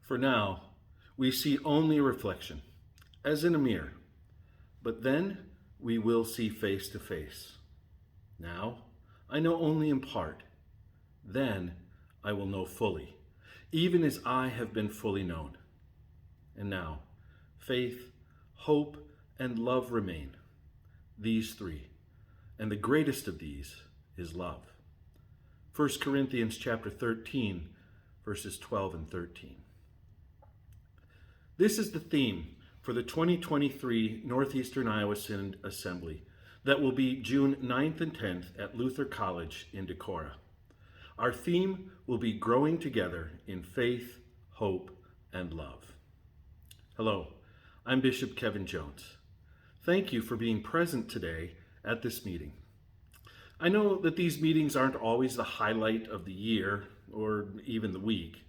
For now, we see only a reflection, as in a mirror, but then we will see face to face. Now, I know only in part. Then I will know fully, even as I have been fully known. And now, faith, hope, and love remain, these three, and the greatest of these is love. 1 Corinthians chapter 13, verses 12 and 13. This is the theme for the 2023 Northeastern Iowa Synod Assembly that will be June 9th and 10th at Luther College in Decorah. Our theme will be growing together in faith, hope, and love. Hello, I'm Bishop Kevin Jones. Thank you for being present today at this meeting. I know that these meetings aren't always the highlight of the year or even the week,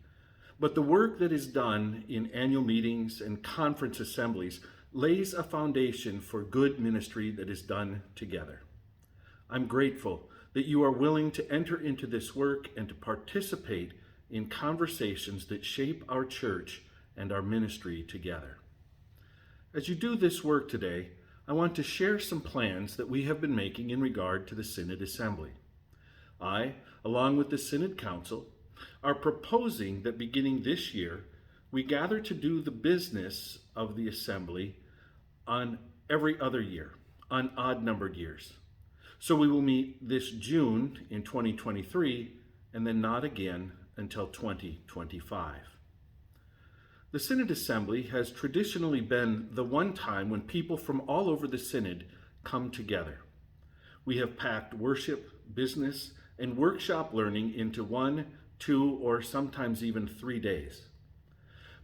but the work that is done in annual meetings and conference assemblies lays a foundation for good ministry that is done together. I'm grateful that you are willing to enter into this work and to participate in conversations that shape our church and our ministry together. As you do this work today, I want to share some plans that we have been making in regard to the Synod Assembly. I, along with the Synod Council, are proposing that beginning this year, we gather to do the business of the Assembly on every other year, on odd-numbered years. So we will meet this June in 2023, and then not again until 2025. The Synod Assembly has traditionally been the one time when people from all over the Synod come together. We have packed worship, business, and workshop learning into 1, 2, or sometimes even 3 days.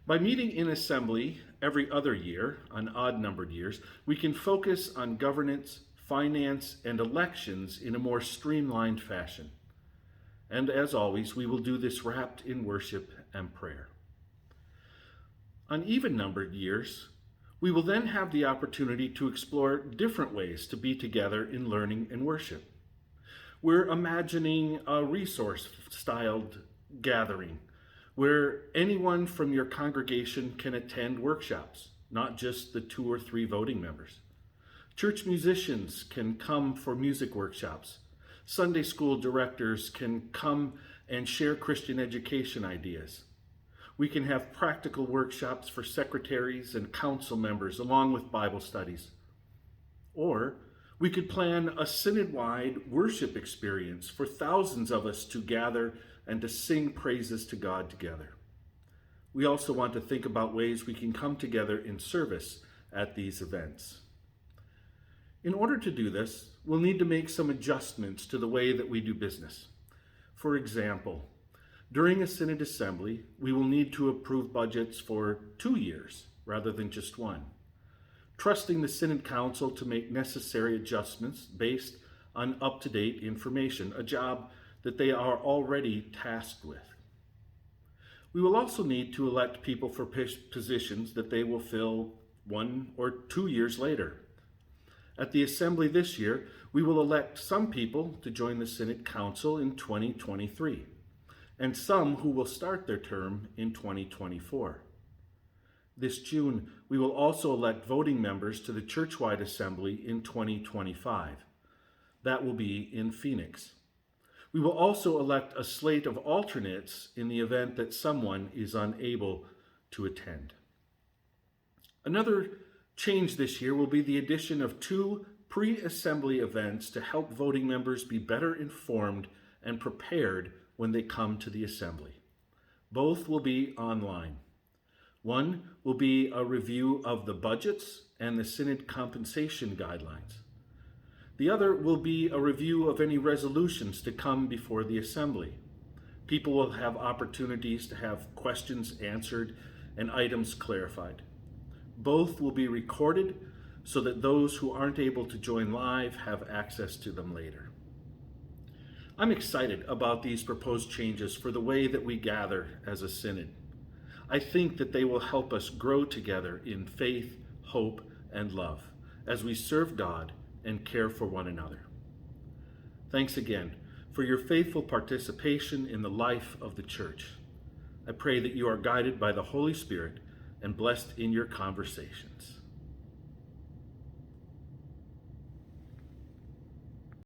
By meeting in assembly every other year, on odd-numbered years, we can focus on governance, finance, and elections in a more streamlined fashion. And as always, we will do this wrapped in worship and prayer. On even-numbered years, we will then have the opportunity to explore different ways to be together in learning and worship. We're imagining a resource-styled gathering where anyone from your congregation can attend workshops, not just the 2 or 3 voting members. Church musicians can come for music workshops. Sunday school directors can come and share Christian education ideas. We can have practical workshops for secretaries and council members along with Bible studies. Or we could plan a synod-wide worship experience for thousands of us to gather and to sing praises to God together. We also want to think about ways we can come together in service at these events. In order to do this, we'll need to make some adjustments to the way that we do business. For example, during a Synod Assembly, we will need to approve budgets for 2 years rather than just 1, trusting the Synod Council to make necessary adjustments based on up-to-date information, a job that they are already tasked with. We will also need to elect people for positions that they will fill 1 or 2 years later. At the Assembly this year, we will elect some people to join the Synod Council in 2023, and some who will start their term in 2024. This June, we will also elect voting members to the church-wide assembly in 2025. That will be in Phoenix. We will also elect a slate of alternates in the event that someone is unable to attend. Another change this year will be the addition of 2 pre-assembly events to help voting members be better informed and prepared when they come to the assembly. Both will be online. One will be a review of the budgets and the Synod compensation guidelines. The other will be a review of any resolutions to come before the assembly. People will have opportunities to have questions answered and items clarified. Both will be recorded so that those who aren't able to join live have access to them later. I'm excited about these proposed changes for the way that we gather as a synod. I think that they will help us grow together in faith, hope, and love as we serve God and care for one another. Thanks again for your faithful participation in the life of the church. I pray that you are guided by the Holy Spirit and blessed in your conversations.